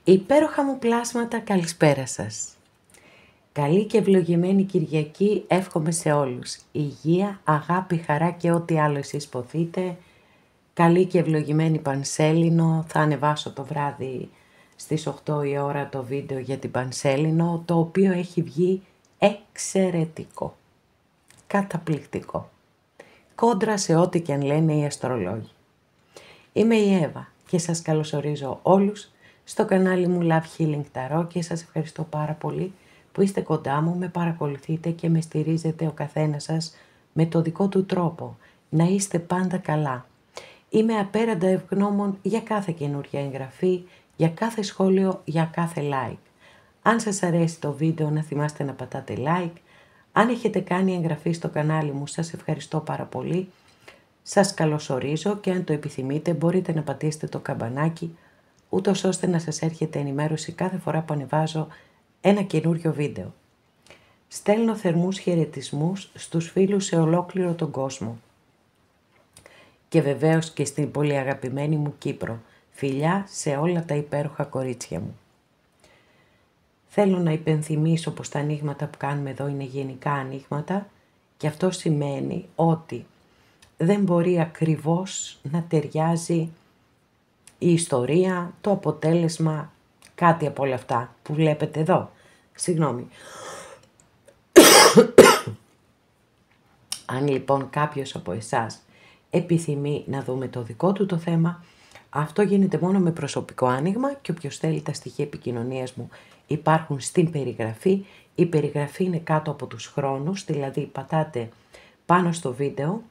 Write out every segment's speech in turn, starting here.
Υπέροχα μου πλάσματα, καλησπέρα σας. Καλή και ευλογημένη Κυριακή εύχομαι σε όλους. Υγεία, αγάπη, χαρά και ό,τι άλλο εσείς ποθείτε. Καλή και ευλογημένη Πανσέλινο. Θα ανεβάσω το βράδυ στις 8 η ώρα το βίντεο για την Πανσέλινο, το οποίο έχει βγει εξαιρετικό. Καταπληκτικό. Κόντρα σε ό,τι και αν λένε οι αστρολόγοι. Είμαι η Εύα και σας καλωσορίζω όλους στο κανάλι μου Love Healing Tarot και σας ευχαριστώ πάρα πολύ που είστε κοντά μου, με παρακολουθείτε και με στηρίζετε ο καθένας σας με το δικό του τρόπο. Να είστε πάντα καλά. Είμαι απέραντα ευγνώμων για κάθε καινούργια εγγραφή, για κάθε σχόλιο, για κάθε like. Αν σας αρέσει το βίντεο να θυμάστε να πατάτε like. Αν έχετε κάνει εγγραφή στο κανάλι μου σας ευχαριστώ πάρα πολύ. Σας καλωσορίζω και αν το επιθυμείτε μπορείτε να πατήσετε το καμπανάκι ούτως ώστε να σας έρχεται ενημέρωση κάθε φορά που ανεβάζω ένα καινούριο βίντεο. Στέλνω θερμούς χαιρετισμούς στους φίλους σε ολόκληρο τον κόσμο. Και βεβαίως και στην πολύ αγαπημένη μου Κύπρο. Φιλιά σε όλα τα υπέροχα κορίτσια μου. Θέλω να υπενθυμίσω πως τα ανοίγματα που κάνουμε εδώ είναι γενικά ανοίγματα και αυτό σημαίνει ότι δεν μπορεί ακριβώς να ταιριάζει η ιστορία, το αποτέλεσμα, κάτι από όλα αυτά που βλέπετε εδώ. Συγγνώμη. Αν λοιπόν κάποιος από εσάς επιθυμεί να δούμε το δικό του το θέμα, αυτό γίνεται μόνο με προσωπικό άνοιγμα και όποιος θέλει τα στοιχεία επικοινωνίας μου υπάρχουν στην περιγραφή. Η περιγραφή είναι κάτω από τους χρόνους, δηλαδή πατάτε πάνω στο βίντεο,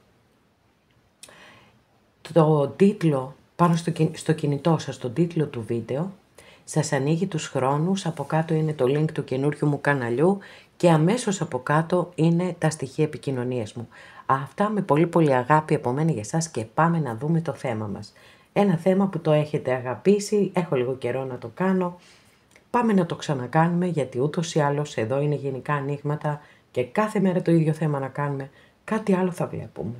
το τίτλο πάνω στο κινητό σας, τον τίτλο του βίντεο, σας ανοίγει τους χρόνους, από κάτω είναι το link του καινούριου μου καναλιού και αμέσως από κάτω είναι τα στοιχεία επικοινωνίας μου. Αυτά με πολύ πολύ αγάπη από μένα για σας και πάμε να δούμε το θέμα μας. Ένα θέμα που το έχετε αγαπήσει, έχω λίγο καιρό να το κάνω, πάμε να το ξανακάνουμε γιατί ούτως ή άλλως εδώ είναι γενικά ανοίγματα και κάθε μέρα το ίδιο θέμα να κάνουμε, κάτι άλλο θα βλέπουμε.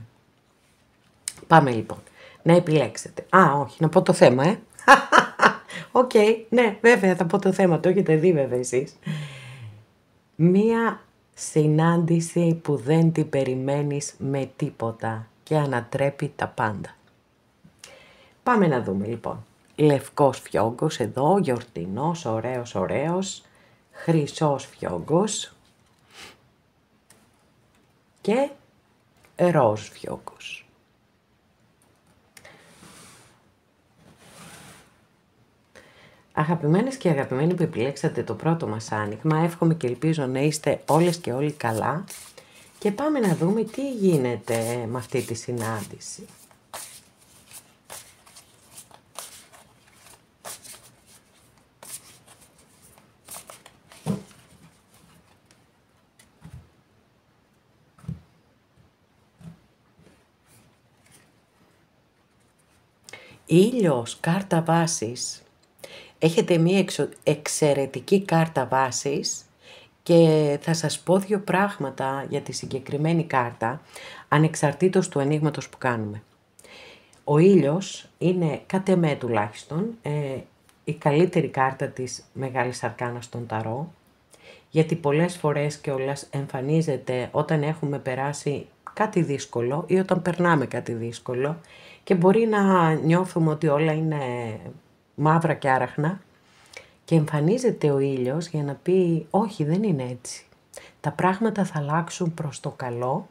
Πάμε λοιπόν. Να επιλέξετε. Όχι, να πω το θέμα, Οκ, ναι, βέβαια θα πω το θέμα, το έχετε δει βέβαια εσείς. Μία συνάντηση που δεν την περιμένεις με τίποτα και ανατρέπει τα πάντα. Πάμε να δούμε λοιπόν. Λευκός φιόγκος εδώ, γιορτινός, ωραίος, χρυσός φιόγκος και ροζ φιόγκος. Αγαπημένες και αγαπημένοι που επιλέξατε το πρώτο μας άνοιγμα, εύχομαι και ελπίζω να είστε όλες και όλοι καλά και πάμε να δούμε τι γίνεται με αυτή τη συνάντηση. Ήλιος, κάρτα βάσης. Έχετε μία εξαιρετική κάρτα βάσης και θα σας πω δύο πράγματα για τη συγκεκριμένη κάρτα, ανεξαρτήτως του ανοίγματος που κάνουμε. Ο ήλιος είναι, κατ' εμέ τουλάχιστον, η καλύτερη κάρτα της Μεγάλης Αρκάνας στον Ταρό, γιατί πολλές φορές κιόλας εμφανίζεται όταν έχουμε περάσει κάτι δύσκολο ή όταν περνάμε κάτι δύσκολο και μπορεί να νιώθουμε ότι όλα είναι μαύρα και άραχνα και εμφανίζεται ο ήλιος για να πει όχι, δεν είναι έτσι. Τα πράγματα θα αλλάξουν προς το καλό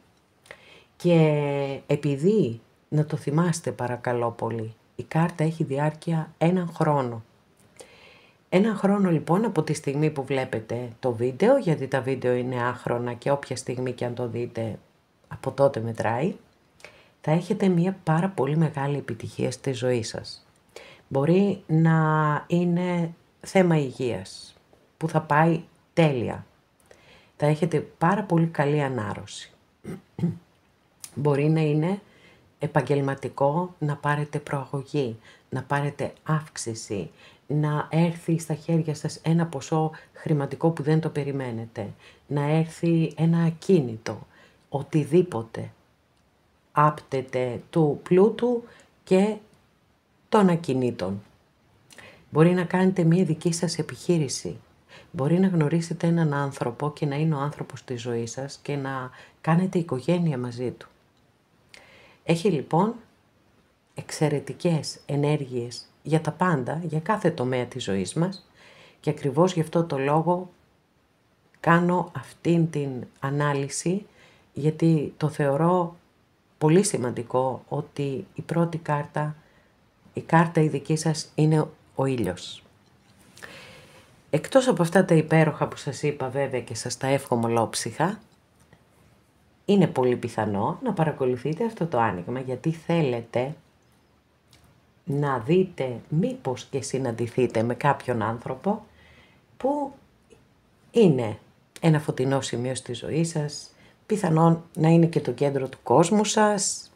και επειδή, να το θυμάστε παρακαλώ πολύ, η κάρτα έχει διάρκεια έναν χρόνο. Έναν χρόνο λοιπόν από τη στιγμή που βλέπετε το βίντεο, γιατί τα βίντεο είναι άχρονα και όποια στιγμή και αν το δείτε από τότε μετράει, θα έχετε μια πάρα πολύ μεγάλη επιτυχία στη ζωή σας. Μπορεί να είναι θέμα υγείας που θα πάει τέλεια. Θα έχετε πάρα πολύ καλή ανάρρωση. Μπορεί να είναι επαγγελματικό, να πάρετε προαγωγή, να πάρετε αύξηση, να έρθει στα χέρια σας ένα ποσό χρηματικό που δεν το περιμένετε, να έρθει ένα ακίνητο, οτιδήποτε άπτεται του πλούτου και των ακινήτων. Μπορεί να κάνετε μία δική σας επιχείρηση. Μπορεί να γνωρίσετε έναν άνθρωπο και να είναι ο άνθρωπος της ζωής σας και να κάνετε οικογένεια μαζί του. Έχει λοιπόν εξαιρετικές ενέργειες για τα πάντα, για κάθε τομέα της ζωής μας και ακριβώς γι' αυτό το λόγο κάνω αυτήν την ανάλυση, γιατί το θεωρώ πολύ σημαντικό ότι η πρώτη κάρτα, η κάρτα η δική σας είναι ο ήλιος. Εκτός από αυτά τα υπέροχα που σας είπα βέβαια και σας τα εύχομαι ολόψυχα, είναι πολύ πιθανό να παρακολουθείτε αυτό το άνοιγμα, γιατί θέλετε να δείτε μήπως και συναντηθείτε με κάποιον άνθρωπο που είναι ένα φωτεινό σημείο στη ζωή σας, πιθανόν να είναι και το κέντρο του κόσμου σας.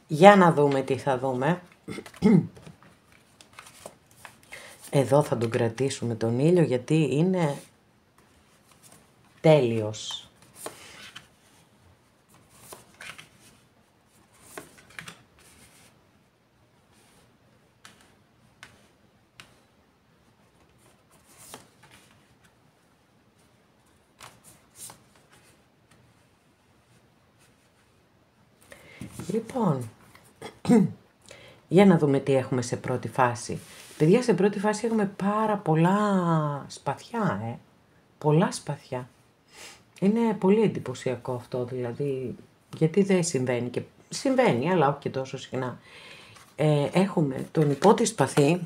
Για να δούμε τι θα δούμε. Εδώ θα τον κρατήσουμε τον ήλιο γιατί είναι τέλειος. Λοιπόν, για να δούμε τι έχουμε σε πρώτη φάση. Παιδιά, σε πρώτη φάση έχουμε πάρα πολλά σπαθιά, πολλά σπαθιά. Είναι πολύ εντυπωσιακό αυτό, δηλαδή, γιατί δεν συμβαίνει και συμβαίνει, αλλά όχι και τόσο συχνά. Έχουμε τον υπότη σπαθί,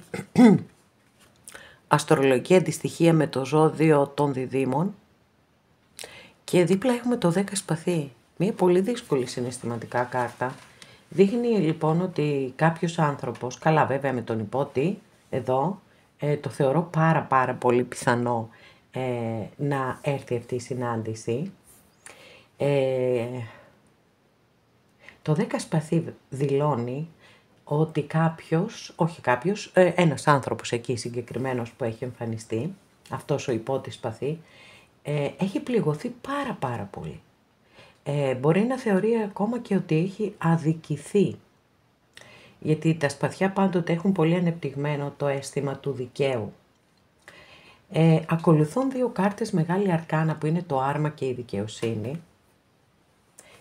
αστρολογική αντιστοιχεία με το ζώδιο των διδύμων και δίπλα έχουμε το 10 σπαθί. Μια πολύ δύσκολη συναισθηματικά κάρτα. Δείχνει λοιπόν ότι κάποιος άνθρωπος, καλά βέβαια με τον υπότη εδώ, το θεωρώ πάρα πολύ πιθανό να έρθει αυτή η συνάντηση. Το 10 σπαθί δηλώνει ότι ένας άνθρωπος εκεί συγκεκριμένος που έχει εμφανιστεί, αυτός ο υπότης σπαθί, έχει πληγωθεί πάρα πολύ. Μπορεί να θεωρεί ακόμα και ότι έχει αδικηθεί. Γιατί τα σπαθιά πάντοτε έχουν πολύ ανεπτυγμένο το αίσθημα του δικαίου. Ακολουθούν δύο κάρτες μεγάλη αρκάνα που είναι το άρμα και η δικαιοσύνη.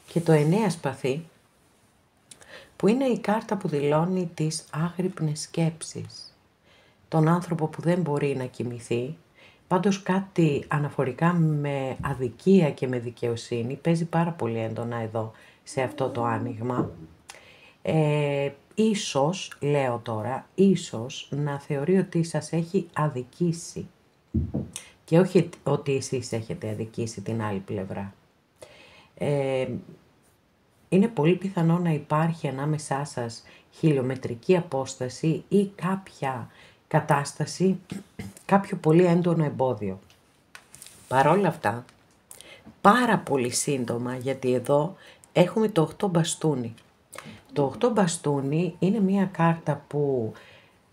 Και το 9 σπαθί που είναι η κάρτα που δηλώνει τις άγρυπνες σκέψεις. Τον άνθρωπο που δεν μπορεί να κοιμηθεί. Πάντως κάτι αναφορικά με αδικία και με δικαιοσύνη παίζει πάρα πολύ έντονα εδώ σε αυτό το άνοιγμα. Ίσως, λέω τώρα, ίσως να θεωρεί ότι σας έχει αδικήσει και όχι ότι εσείς έχετε αδικήσει την άλλη πλευρά. Είναι πολύ πιθανό να υπάρχει ανάμεσά σας χιλιομετρική απόσταση ή κάποια κατάσταση, κάποιο πολύ έντονο εμπόδιο. Παρ' όλα αυτά, πάρα πολύ σύντομα, γιατί εδώ έχουμε το 8 μπαστούνι. Το 8 μπαστούνι είναι μια κάρτα που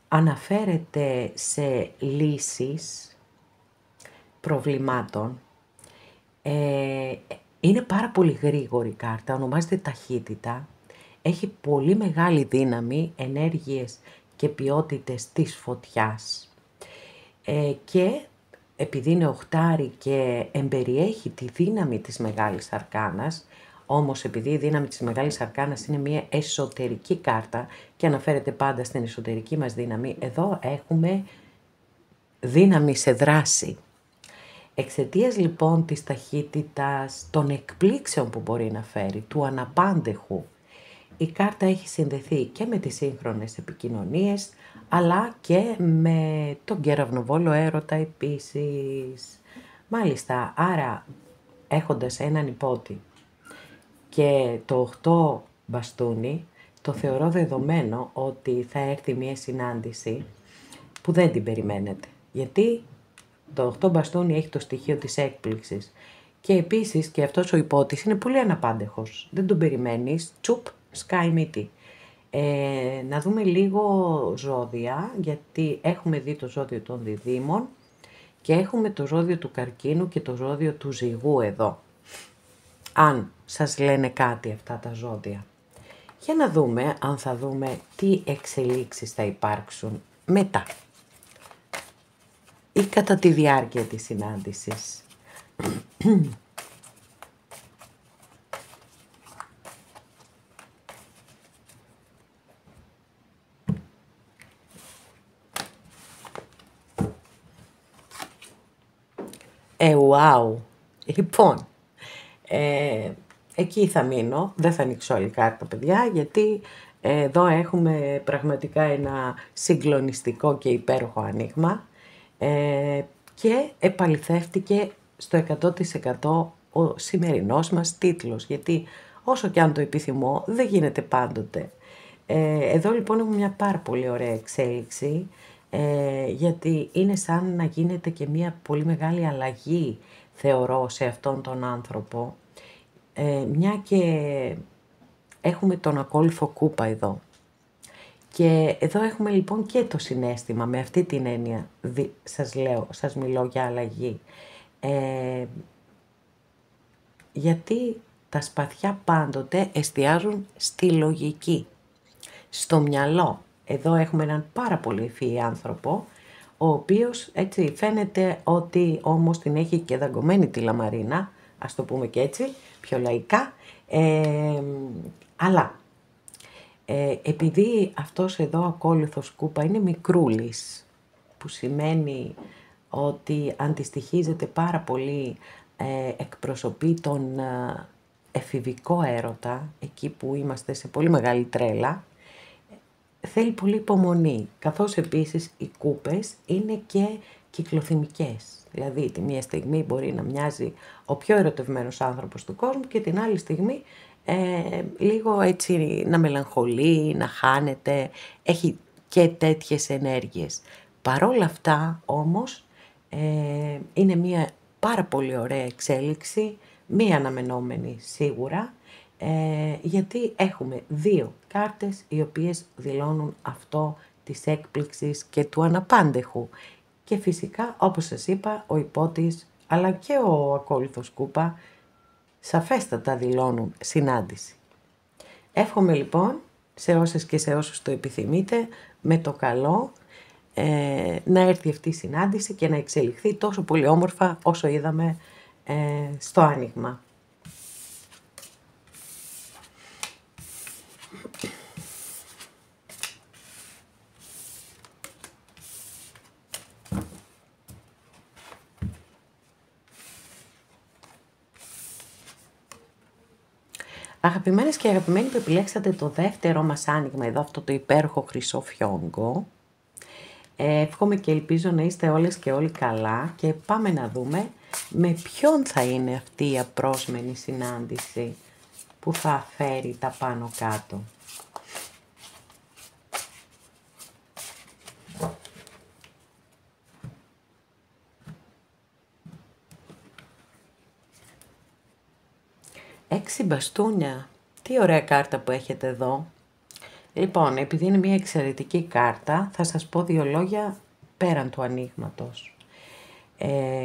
αναφέρεται σε λύσεις προβλημάτων. Είναι πάρα πολύ γρήγορη κάρτα, ονομάζεται ταχύτητα. Έχει πολύ μεγάλη δύναμη, ενέργειες και ποιότητες της φωτιάς. Και επειδή είναι οχτάρι και εμπεριέχει τη δύναμη της Μεγάλης Αρκάνας, όμως επειδή η δύναμη της Μεγάλης Αρκάνας είναι μια εσωτερική κάρτα και αναφέρεται πάντα στην εσωτερική μας δύναμη, εδώ έχουμε δύναμη σε δράση. Εξαιτίας λοιπόν της ταχύτητας, των εκπλήξεων που μπορεί να φέρει, του αναπάντεχου, η κάρτα έχει συνδεθεί και με τις σύγχρονες επικοινωνίες, αλλά και με τον κεραυνοβόλο έρωτα επίσης. Μάλιστα, άρα έχοντας έναν υπότη και το 8 μπαστούνι, το θεωρώ δεδομένο ότι θα έρθει μια συνάντηση που δεν την περιμένετε. Γιατί το 8 μπαστούνι έχει το στοιχείο της έκπληξης. Και επίσης και αυτός ο υπότης είναι πολύ αναπάντεχος. Δεν τον περιμένεις, τσουπ, σκάει μύτη. Να δούμε λίγο ζώδια, γιατί έχουμε δει το ζώδιο των διδύμων και έχουμε το ζώδιο του καρκίνου και το ζώδιο του ζυγού εδώ. Αν σας λένε κάτι αυτά τα ζώδια. Για να δούμε αν θα δούμε τι εξελίξεις θα υπάρξουν μετά. ή κατά τη διάρκεια της συνάντησης. Wow. Λοιπόν, εκεί θα μείνω, δεν θα ανοίξω άλλη κάρτα παιδιά, γιατί εδώ έχουμε πραγματικά ένα συγκλονιστικό και υπέροχο ανοίγμα και επαληθεύτηκε στο 100% ο σημερινός μας τίτλος, γιατί όσο και αν το επιθυμώ δεν γίνεται πάντοτε. Εδώ λοιπόν έχουμε μια πάρα πολύ ωραία εξέλιξη, γιατί είναι σαν να γίνεται και μια πολύ μεγάλη αλλαγή, θεωρώ, σε αυτόν τον άνθρωπο, μια και έχουμε τον ακόλουθο κούπα εδώ. Και εδώ έχουμε λοιπόν και το συναίσθημα, με αυτή την έννοια σας μιλώ για αλλαγή. Γιατί τα σπαθιά πάντοτε εστιάζουν στη λογική, στο μυαλό. Εδώ έχουμε έναν πάρα πολύ ευφυή άνθρωπο, ο οποίος έτσι φαίνεται ότι όμως την έχει και δαγκωμένη τη λαμαρίνα, ας το πούμε και έτσι, πιο λαϊκά, αλλά επειδή αυτός εδώ ακόλουθος κούπα είναι μικρούλης, που σημαίνει ότι αντιστοιχίζεται πάρα πολύ, εκπροσωπεί τον εφηβικό έρωτα, εκεί που είμαστε σε πολύ μεγάλη τρέλα, θέλει πολύ υπομονή, καθώς επίσης οι κούπες είναι και κυκλοθυμικές. Δηλαδή τη μία στιγμή μπορεί να μοιάζει ο πιο ερωτευμένος άνθρωπος του κόσμου και την άλλη στιγμή λίγο έτσι να μελαγχολεί, να χάνεται, έχει και τέτοιες ενέργειες. Παρόλα αυτά όμως είναι μια πάρα πολύ ωραία εξέλιξη, μία αναμενόμενη σίγουρα, γιατί έχουμε δύο κάρτες οι οποίες δηλώνουν αυτό της έκπληξης και του αναπάντεχου. Και φυσικά, όπως σας είπα, ο υπότης αλλά και ο ακόλουθος κούπα σαφέστατα δηλώνουν συνάντηση. Εύχομαι λοιπόν σε όσες και σε όσους το επιθυμείτε, με το καλό, να έρθει αυτή η συνάντηση και να εξελιχθεί τόσο πολύ όμορφα όσο είδαμε στο άνοιγμα. Αγαπημένες και αγαπημένοι που επιλέξατε το δεύτερο μας άνοιγμα εδώ, αυτό το υπέροχο χρυσό φιόγκο, εύχομαι και ελπίζω να είστε όλες και όλοι καλά και πάμε να δούμε με ποιον θα είναι αυτή η απρόσμενη συνάντηση που θα φέρει τα πάνω κάτω. Έξι μπαστούνια. Τι ωραία κάρτα που έχετε εδώ. Λοιπόν, επειδή είναι μια εξαιρετική κάρτα, θα σας πω δύο λόγια πέραν του ανοίγματος.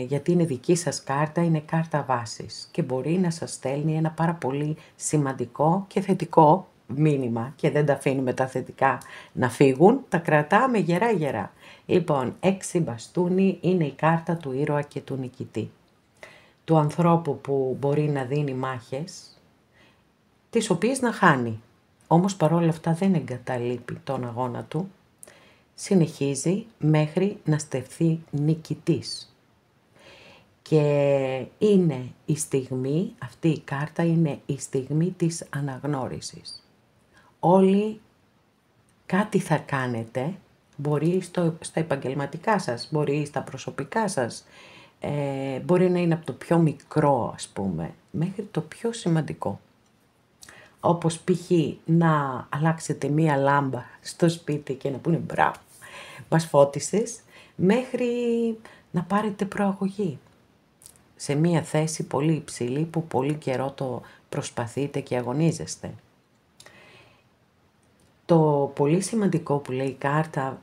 Γιατί είναι δική σας κάρτα, είναι κάρτα βάσης και μπορεί να σας στέλνει ένα πάρα πολύ σημαντικό και θετικό μήνυμα και δεν τα αφήνουμε τα θετικά να φύγουν, τα κρατάμε γερά. Λοιπόν, έξι μπαστούνι είναι η κάρτα του ήρωα και του νικητή. Του ανθρώπου που μπορεί να δίνει μάχες, τις οποίες να χάνει. Όμως παρόλα αυτά δεν εγκαταλείπει τον αγώνα του, συνεχίζει μέχρι να στεφθεί νικητής. Και είναι η στιγμή, αυτή η κάρτα είναι η στιγμή της αναγνώρισης. Όλοι κάτι θα κάνετε, μπορεί στα επαγγελματικά σας, μπορεί στα προσωπικά σας, μπορεί να είναι από το πιο μικρό ας πούμε, μέχρι το πιο σημαντικό. Όπως π.χ. να αλλάξετε μία λάμπα στο σπίτι και να πούνε μπράβο, μας φώτισες, μέχρι να πάρετε προαγωγή σε μία θέση πολύ υψηλή που πολύ καιρό το προσπαθείτε και αγωνίζεστε. Το πολύ σημαντικό που λέει η κάρτα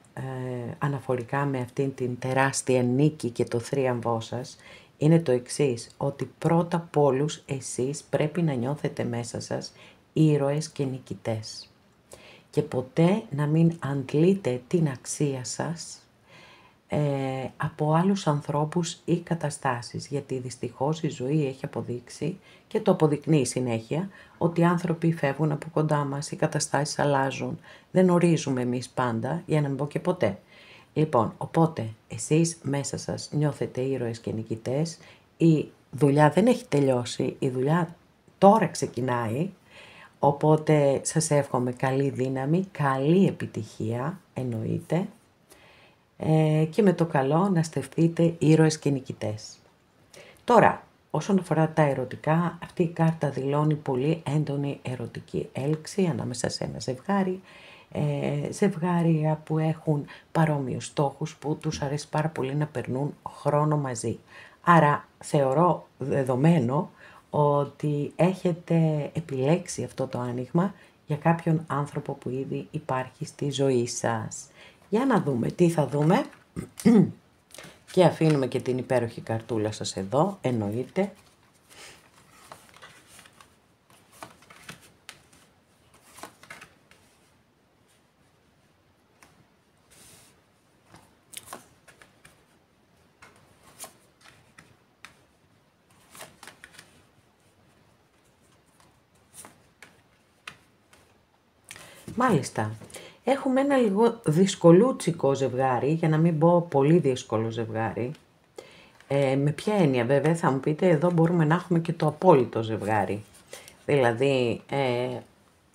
αναφορικά με αυτήν την τεράστια νίκη και το θρίαμβό σας είναι το εξής, ότι πρώτα απ' όλους εσείς πρέπει να νιώθετε μέσα σας ήρωες και νικητές και ποτέ να μην αντλείτε την αξία σας από άλλους ανθρώπους ή καταστάσεις, γιατί δυστυχώς η ζωή έχει αποδείξει και το αποδεικνύει συνέχεια ότι οι άνθρωποι φεύγουν από κοντά μας, οι καταστάσεις αλλάζουν, δεν ορίζουμε εμείς πάντα, για να μην πω και ποτέ. Λοιπόν, οπότε εσείς μέσα σας νιώθετε ήρωες και νικητές, η δουλειά δεν έχει τελειώσει, η δουλειά τώρα ξεκινάει, οπότε σας εύχομαι καλή δύναμη, καλή επιτυχία, εννοείται, και με το καλό να στεφτείτε ήρωες και νικητές. Τώρα, όσον αφορά τα ερωτικά, αυτή η κάρτα δηλώνει πολύ έντονη ερωτική έλξη ανάμεσα σε ένα ζευγάρι, ζευγάρια που έχουν παρόμοιους στόχους, που τους αρέσει πάρα πολύ να περνούν χρόνο μαζί. Άρα θεωρώ δεδομένο ότι έχετε επιλέξει αυτό το άνοιγμα για κάποιον άνθρωπο που ήδη υπάρχει στη ζωή σας. Για να δούμε τι θα δούμε. Και αφήνουμε και την υπέροχη καρτούλα σας εδώ, εννοείται. Μάλιστα, έχουμε ένα λίγο δυσκολούτσικο ζευγάρι, για να μην πω πολύ δύσκολο ζευγάρι. Με ποια έννοια βέβαια, θα μου πείτε, εδώ μπορούμε να έχουμε και το απόλυτο ζευγάρι. Δηλαδή,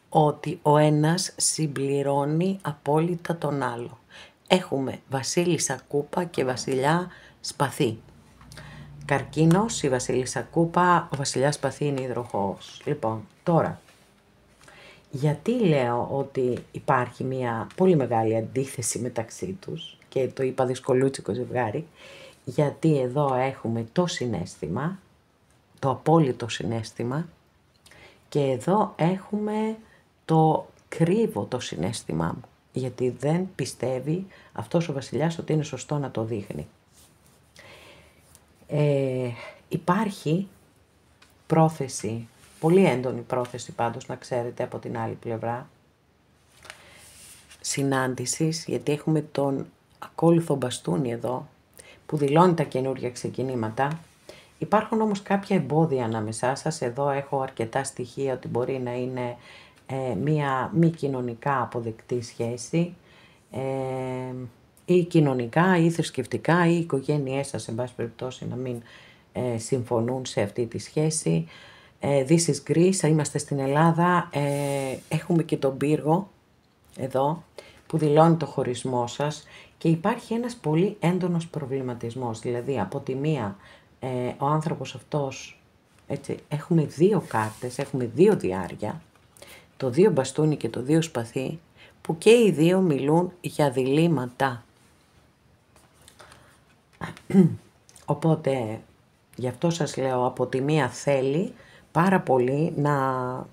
ότι ο ένας συμπληρώνει απόλυτα τον άλλο. Έχουμε βασίλισσα κούπα και βασιλιά σπαθί. Καρκίνος, η βασίλισσα κούπα, ο βασιλιάς σπαθί είναι υδροχόος. Λοιπόν, τώρα, γιατί λέω ότι υπάρχει μια πολύ μεγάλη αντίθεση μεταξύ τους και το είπα δυσκολούτσικο ζευγάρι, γιατί εδώ έχουμε το συναίσθημα, το απόλυτο συναίσθημα, και εδώ έχουμε το κρύβω το συναίσθημά μου, γιατί δεν πιστεύει αυτός ο βασιλιάς ότι είναι σωστό να το δείχνει. Υπάρχει πρόθεση, πολύ έντονη πρόθεση πάντως, να ξέρετε, από την άλλη πλευρά, συνάντησης, γιατί έχουμε τον ακόλουθο μπαστούνι εδώ, που δηλώνει τα καινούργια ξεκινήματα. Υπάρχουν όμως κάποια εμπόδια ανάμεσά σας. Εδώ έχω αρκετά στοιχεία ότι μπορεί να είναι μία μη κοινωνικά αποδεκτή σχέση, ή κοινωνικά ή θρησκευτικά, ή οι οικογένειές σας, εν πάση περιπτώσει, να μην συμφωνούν σε αυτή τη σχέση. This is Greece, είμαστε στην Ελλάδα, έχουμε και τον πύργο εδώ που δηλώνει το χωρισμό σας, και υπάρχει ένας πολύ έντονος προβληματισμός. Δηλαδή, από τη μία, ο άνθρωπος αυτός, έτσι, έχουμε δύο κάρτες, έχουμε δύο διάρκεια, το δύο μπαστούνι και το δύο σπαθί, που και οι δύο μιλούν για διλήμματα. Οπότε, γι' αυτό σας λέω, από τη μία θέλει πάρα πολύ να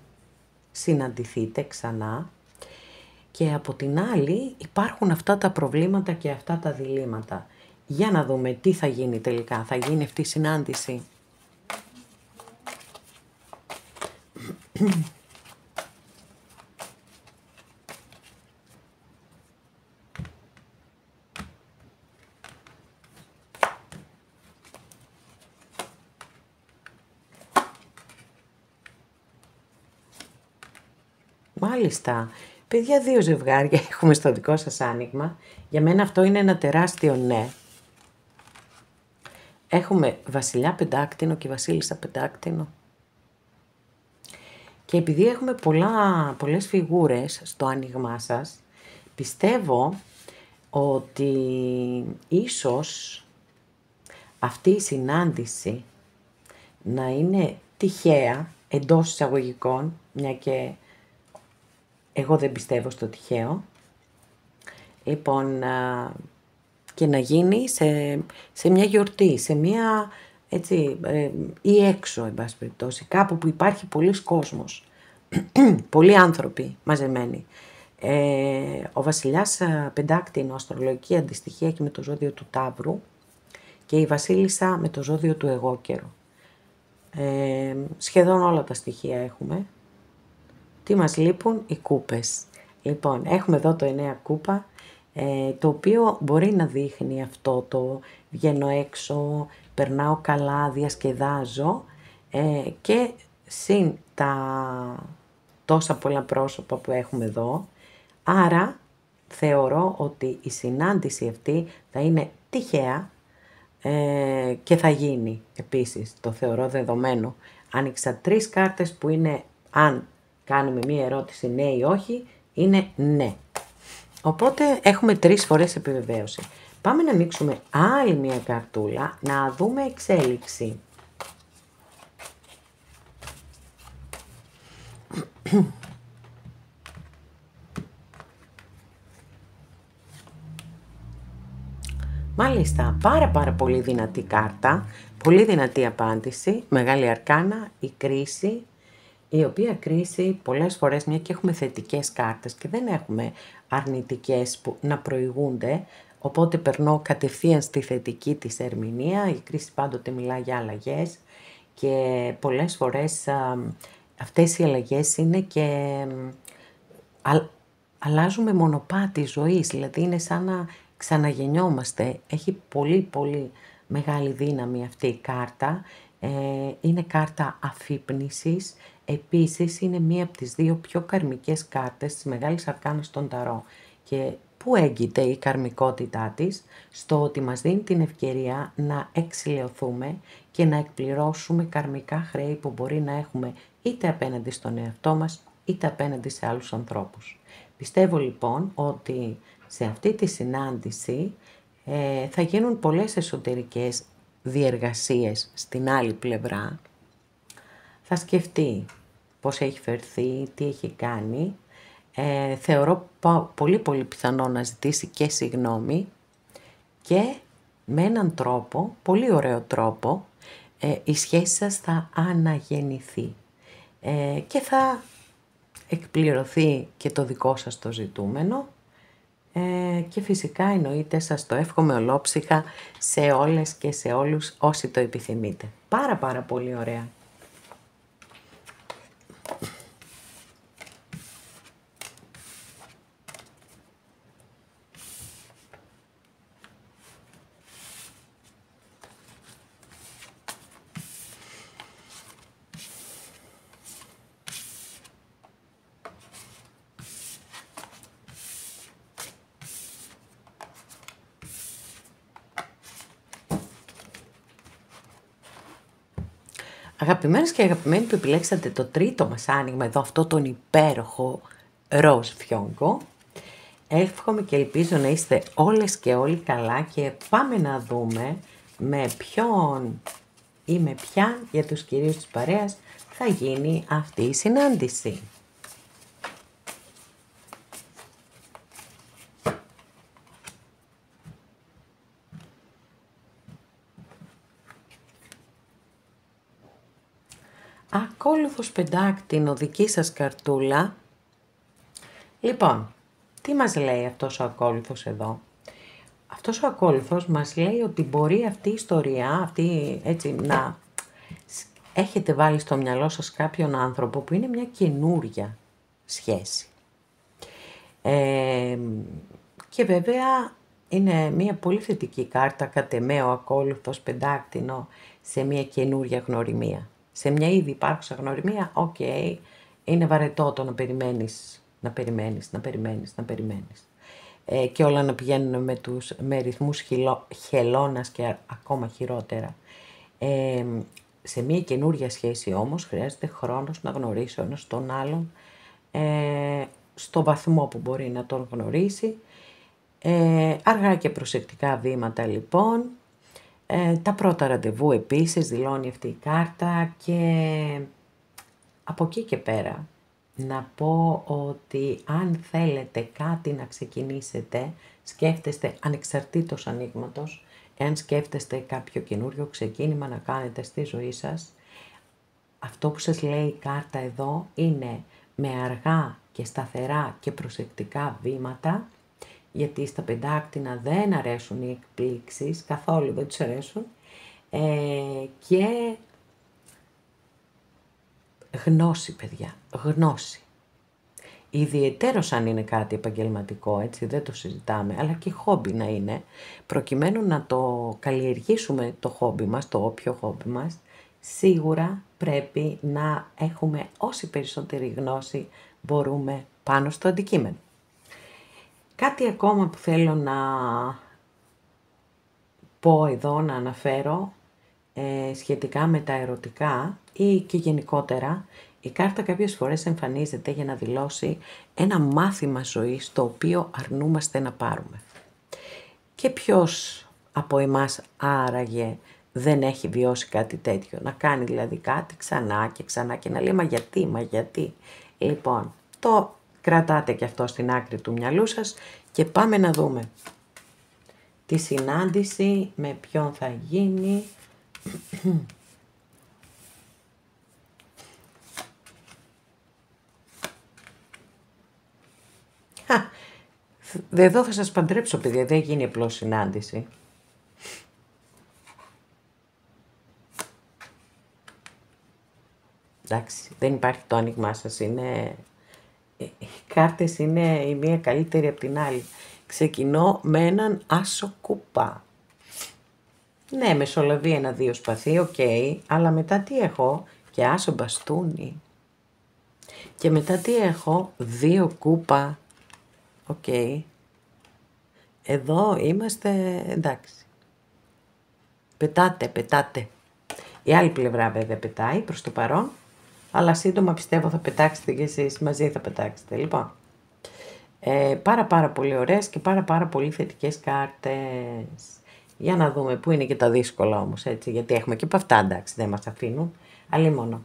συναντηθείτε ξανά, και από την άλλη υπάρχουν αυτά τα προβλήματα και αυτά τα διλήμματα. Για να δούμε τι θα γίνει τελικά. Θα γίνει αυτή η συνάντηση. Μάλιστα. Παιδιά, δύο ζευγάρια έχουμε στο δικό σας άνοιγμα. Για μένα αυτό είναι ένα τεράστιο ναι. Έχουμε βασιλιά πεντάκτηνο και βασίλισσα πεντάκτηνο. Και επειδή έχουμε πολλές φιγούρες στο άνοιγμά σας, πιστεύω ότι ίσως αυτή η συνάντηση να είναι τυχαία, εντός εισαγωγικών, μια και εγώ δεν πιστεύω στο τυχαίο. Λοιπόν, και να γίνει σε μια γιορτή, σε μια, έτσι, ή έξω, εν πάση περιπτώσει, κάπου που υπάρχει πολλής κόσμος, πολλοί άνθρωποι μαζεμένοι. Ο βασιλιάς πεντάκτηνο, αστρολογική αντιστοιχεία και με το ζώδιο του Ταύρου, και η βασίλισσα με το ζώδιο του Αιγόκερου. Σχεδόν όλα τα στοιχεία έχουμε. Τι μας λείπουν? Οι κούπες. Λοιπόν, έχουμε εδώ το 9 κούπα, το οποίο μπορεί να δείχνει αυτό το βγαίνω έξω, περνάω καλά, διασκεδάζω και συν τα τόσα πολλά πρόσωπα που έχουμε εδώ, άρα θεωρώ ότι η συνάντηση αυτή θα είναι τυχαία και θα γίνει επίσης, το θεωρώ δεδομένο. Άνοιξα 3 κάρτες που είναι, αν κάνουμε μία ερώτηση ναι ή όχι, είναι ναι. Οπότε έχουμε 3 φορές επιβεβαίωση. Πάμε να ανοίξουμε άλλη μία καρτούλα, να δούμε εξέλιξη. Μάλιστα, πάρα πολύ δυνατή κάρτα, πολύ δυνατή απάντηση, μεγάλη αρκάνα, η κρίση, η οποία κρίση πολλές φορές, μια και έχουμε θετικές κάρτες και δεν έχουμε αρνητικές που να προηγούνται, οπότε περνώ κατευθείαν στη θετική της ερμηνεία. Η κρίση πάντοτε μιλά για αλλαγές και πολλές φορές αυτές οι αλλαγές είναι και αλλάζουμε μονοπάτι ζωής, δηλαδή είναι σαν να ξαναγεννιόμαστε. Έχει πολύ μεγάλη δύναμη αυτή η κάρτα. Είναι κάρτα αφύπνισης. Επίσης είναι μία από τις 2 πιο καρμικές κάρτες της Μεγάλης Αρκάνας στον Ταρό. Και πού έγκυται η καρμικότητά της? Στο ότι μας δίνει την ευκαιρία να εξηλαιωθούμε και να εκπληρώσουμε καρμικά χρέη που μπορεί να έχουμε είτε απέναντι στον εαυτό μας, είτε απέναντι σε άλλους ανθρώπους. Πιστεύω λοιπόν ότι σε αυτή τη συνάντηση θα γίνουν πολλές εσωτερικές διεργασίες στην άλλη πλευρά. Θα σκεφτεί πώς έχει φερθεί, τι έχει κάνει. Θεωρώ πολύ πιθανό να ζητήσει και συγγνώμη και με έναν τρόπο, πολύ ωραίο τρόπο, η σχέση σας θα αναγεννηθεί και θα εκπληρωθεί και το δικό σας το ζητούμενο και φυσικά εννοείται σας το εύχομαι ολόψυχα σε όλες και σε όλους όσοι το επιθυμείτε. Πάρα πολύ ωραία. Αγαπημένες και αγαπημένοι που επιλέξατε το τρίτο μας άνοιγμα εδώ, αυτό τον υπέροχο ροζ φιόγκο, εύχομαι και ελπίζω να είστε όλες και όλοι καλά και πάμε να δούμε με ποιον ή με ποια για τους κυρίους της παρέας θα γίνει αυτή η συνάντηση. Ακόλουθος πεντάκτηνο, δική σας καρτούλα. Λοιπόν, τι μας λέει αυτός ο ακόλουθος εδώ? Αυτός ο ακόλουθος μας λέει ότι μπορεί αυτή η ιστορία, αυτή έτσι να έχετε βάλει στο μυαλό σας κάποιον άνθρωπο που είναι μια καινούρια σχέση. Και βέβαια είναι μια πολύ θετική κάρτα κατ' εμέ ο ακόλουθος πεντάκτηνο σε μια καινούρια γνωριμία. Σε μια ήδη υπάρχουσα γνωριμία, είναι βαρετό το να περιμένεις. Και όλα να πηγαίνουν με ρυθμούς χελώνας και ακόμα χειρότερα. Σε μια καινούρια σχέση όμως χρειάζεται χρόνος να γνωρίσει ο ένας τον άλλον στο βαθμό που μπορεί να τον γνωρίσει. Αργά και προσεκτικά βήματα λοιπόν. Τα πρώτα ραντεβού επίσης δηλώνει αυτή η κάρτα και από εκεί και πέρα να πω ότι αν θέλετε κάτι να ξεκινήσετε, σκέφτεστε ανεξαρτήτως ανοίγματος, εάν σκέφτεστε κάποιο καινούριο ξεκίνημα να κάνετε στη ζωή σας, αυτό που σας λέει η κάρτα εδώ είναι με αργά και σταθερά και προσεκτικά βήματα, γιατί στα πεντάκτηνα δεν αρέσουν οι εκπλήξεις, καθόλου δεν τους αρέσουν, και γνώση παιδιά, γνώση. ιδιαιτέρως αν είναι κάτι επαγγελματικό, έτσι, δεν το συζητάμε, αλλά και χόμπι να είναι, προκειμένου να το καλλιεργήσουμε το χόμπι μας, το όποιο χόμπι μας, σίγουρα πρέπει να έχουμε όση περισσότερη γνώση μπορούμε πάνω στο αντικείμενο. Κάτι ακόμα που θέλω να πω εδώ, να αναφέρω, σχετικά με τα ερωτικά ή και γενικότερα, η κάρτα κάποιες φορές εμφανίζεται για να δηλώσει ένα μάθημα ζωής το οποίο αρνούμαστε να πάρουμε. Και ποιος από εμάς άραγε δεν έχει βιώσει κάτι τέτοιο, να κάνει δηλαδή κάτι ξανά και ξανά και να λέει μα γιατί. Λοιπόν, το κρατάτε και αυτό στην άκρη του μυαλού σας και πάμε να δούμε τη συνάντηση με ποιον θα γίνει. Εδώ θα σας παντρέψω, παιδιά, δεν γίνει απλώς συνάντηση. Εντάξει, δεν υπάρχει το άνοιγμά σας, οι κάρτες είναι η μία καλύτερη από την άλλη. Ξεκινώ με έναν άσο κουπά. Ναι, μεσολαβεί 1-2 σπαθί, οκ, αλλά μετά τι έχω? Και άσο μπαστούνι. Και μετά τι έχω? 2 κούπα. Οκ. Εδώ είμαστε, εντάξει. Πετάτε. Η άλλη πλευρά βέβαια πετάει προς το παρόν, αλλά σύντομα πιστεύω θα πετάξετε κι εσείς, μαζί θα πετάξετε. Λοιπόν, πάρα πολύ ωραίες και πάρα πολύ θετικές κάρτες. Για να δούμε πού είναι και τα δύσκολα όμως, έτσι, γιατί έχουμε και από αυτά, εντάξει, δεν μας αφήνουν, αλλήμονο.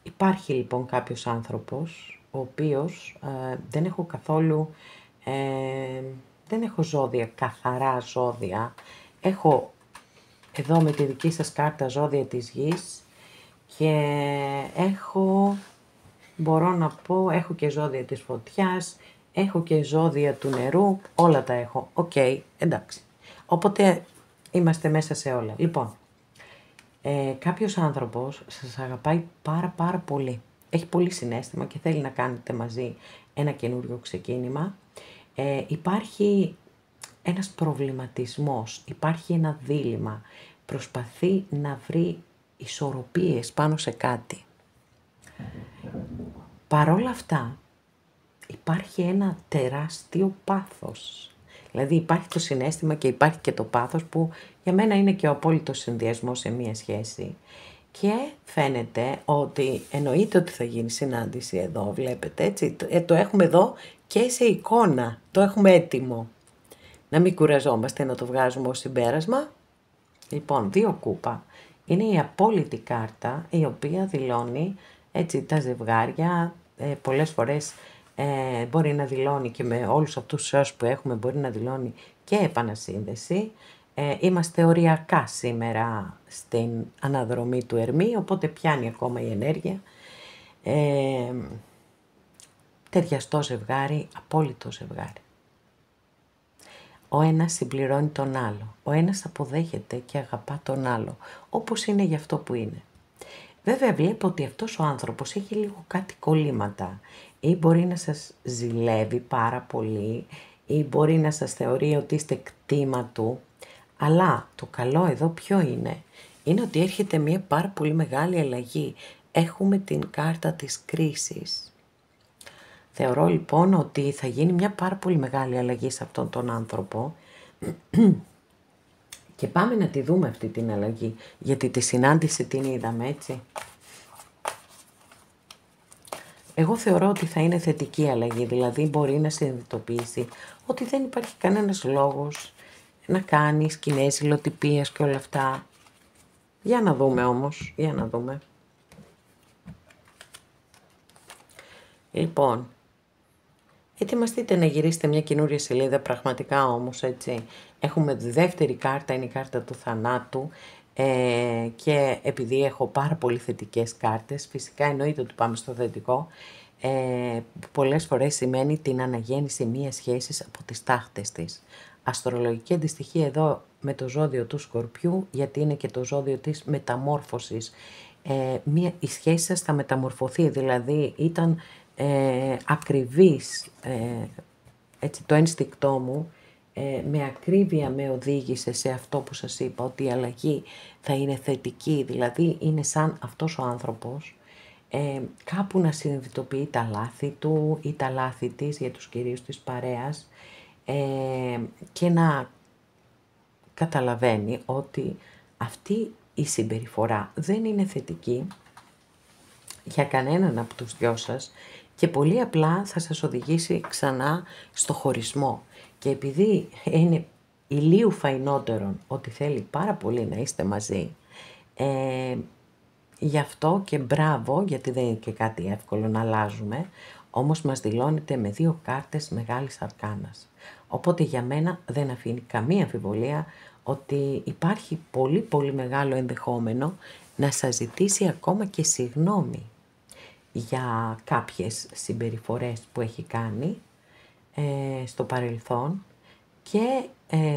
Υπάρχει λοιπόν κάποιος άνθρωπος, ο οποίος δεν έχω καθόλου, δεν έχω ζώδια, καθαρά ζώδια. Έχω εδώ με τη δική σας κάρτα ζώδια της γης και μπορώ να πω, έχω και ζώδια της φωτιάς, έχω και ζώδια του νερού, όλα τα έχω. Οκ, εντάξει. Οπότε είμαστε μέσα σε όλα. Λοιπόν, κάποιος άνθρωπος σας αγαπάει πάρα πολύ. Έχει πολύ συναίσθημα και θέλει να κάνετε μαζί ένα καινούριο ξεκίνημα. Υπάρχει ένας προβληματισμός, υπάρχει ένα δίλημμα. Προσπαθεί να βρει ισορροπίες πάνω σε κάτι. Παρόλα αυτά, υπάρχει ένα τεράστιο πάθος. Δηλαδή υπάρχει το συναίσθημα και υπάρχει και το πάθος που για μένα είναι και ο απόλυτος συνδυασμός σε μία σχέση. Και φαίνεται ότι εννοείται ότι θα γίνει συνάντηση εδώ, βλέπετε, έτσι. Το έχουμε εδώ και σε εικόνα, το έχουμε έτοιμο. Να μην κουραζόμαστε να το βγάζουμε ως συμπέρασμα. Λοιπόν, 2 κούπα είναι η απόλυτη κάρτα η οποία δηλώνει, έτσι, τα ζευγάρια. Πολλές φορές μπορεί να δηλώνει και με όλους αυτούς τους που έχουμε, μπορεί να δηλώνει και επανασύνδεση. Είμαστε οριακά σήμερα στην αναδρομή του Ερμή, οπότε πιάνει ακόμα η ενέργεια. Ταιριαστό ζευγάρι, απόλυτο ζευγάρι. Ο ένας συμπληρώνει τον άλλο. Ο ένας αποδέχεται και αγαπά τον άλλο, όπως είναι γι' αυτό που είναι. Βέβαια βλέπω ότι αυτός ο άνθρωπος έχει λίγο κάτι κολλήματα. Ή μπορεί να σας ζηλεύει πάρα πολύ, ή μπορεί να σας θεωρεί ότι είστε κτήμα του. Αλλά το καλό εδώ ποιο είναι? Είναι ότι έρχεται μια πάρα πολύ μεγάλη αλλαγή. Έχουμε την κάρτα της κρίσης. Θεωρώ λοιπόν ότι θα γίνει μια πάρα πολύ μεγάλη αλλαγή σε αυτόν τον άνθρωπο και πάμε να τη δούμε αυτή την αλλαγή, γιατί τη συνάντηση την είδαμε, έτσι. Εγώ θεωρώ ότι θα είναι θετική αλλαγή, δηλαδή μπορεί να συνειδητοποιήσει ότι δεν υπάρχει κανένας λόγος να κάνει σκηνές υλοτυπίας και όλα αυτά. Για να δούμε όμως, για να δούμε. Λοιπόν, ετοιμαστείτε να γυρίσετε μια καινούρια σελίδα, πραγματικά όμως, έτσι. Έχουμε τη δεύτερη κάρτα, είναι η κάρτα του θανάτου και επειδή έχω πάρα πολύ θετικές κάρτες, φυσικά εννοείται ότι πάμε στο θετικό, πολλές φορές σημαίνει την αναγέννηση μιας σχέσης από τις τάχτες της. Αστρολογική αντιστοιχεία εδώ με το ζώδιο του Σκορπιού, γιατί είναι και το ζώδιο της μεταμόρφωσης. η σχέση σας θα μεταμορφωθεί, δηλαδή ήταν ακριβής, έτσι το ένστικτό μου, με ακρίβεια με οδήγησε σε αυτό που σας είπα, ότι η αλλαγή θα είναι θετική, δηλαδή είναι σαν αυτός ο άνθρωπος κάπου να συνειδητοποιεί τα λάθη του ή τα λάθη της, για τους κυρίους της παρέας, και να καταλαβαίνει ότι αυτή η συμπεριφορά δεν είναι θετική για κανέναν από τους δυο σας και πολύ απλά θα σας οδηγήσει ξανά στο χωρισμό. Και επειδή είναι ηλίου φαϊνότερον ότι θέλει πάρα πολύ να είστε μαζί, γι' αυτό και μπράβο, γιατί δεν είναι και κάτι εύκολο να αλλάζουμε, όμως μας δηλώνεται με 2 κάρτες μεγάλης αρκάνας. Οπότε για μένα δεν αφήνει καμία αμφιβολία ότι υπάρχει πολύ πολύ μεγάλο ενδεχόμενο να σας ζητήσει ακόμα και συγγνώμη για κάποιες συμπεριφορές που έχει κάνει στο παρελθόν και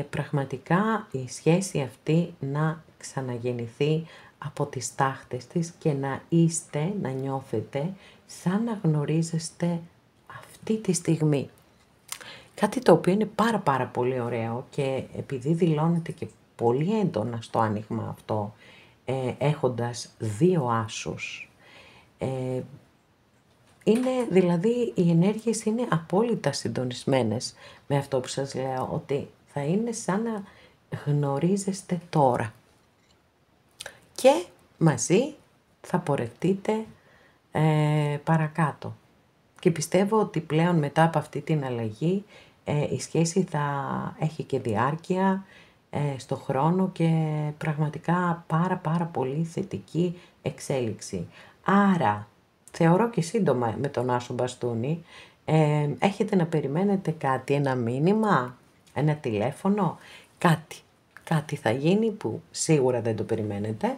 πραγματικά η σχέση αυτή να ξαναγεννηθεί από τις τάχτες της και να νιώθετε σαν να γνωρίζεστε αυτή τη στιγμή. Κάτι το οποίο είναι πάρα πολύ ωραίο και επειδή δηλώνεται και πολύ έντονα στο άνοιγμα αυτό, έχοντας 2 άσους, είναι δηλαδή οι ενέργειες είναι απόλυτα συντονισμένες με αυτό που σας λέω, ότι θα είναι σαν να γνωρίζεστε τώρα και μαζί θα πορευτείτε παρακάτω. Και πιστεύω ότι πλέον μετά από αυτή την αλλαγή η σχέση θα έχει και διάρκεια στο χρόνο και πραγματικά πάρα πολύ θετική εξέλιξη. Άρα θεωρώ και σύντομα με τον Άσο Μπαστούνι έχετε να περιμένετε κάτι, ένα μήνυμα, ένα τηλέφωνο, κάτι θα γίνει που σίγουρα δεν το περιμένετε,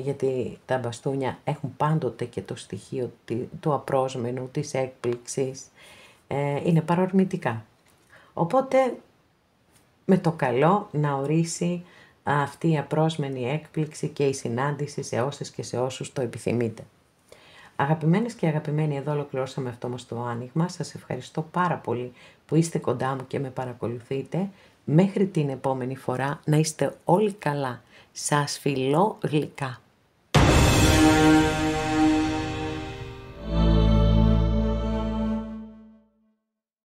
γιατί τα μπαστούνια έχουν πάντοτε και το στοιχείο του απρόσμενου, της έκπληξης, είναι παρορμητικά. Οπότε με το καλό να ορίσει αυτή η απρόσμενη έκπληξη και η συνάντηση σε όσες και σε όσους το επιθυμείτε. Αγαπημένες και αγαπημένοι, εδώ ολοκληρώσαμε αυτό μας το άνοιγμα. Σας ευχαριστώ πάρα πολύ που είστε κοντά μου και με παρακολουθείτε. Μέχρι την επόμενη φορά να είστε όλοι καλά. Σας φιλώ γλυκά.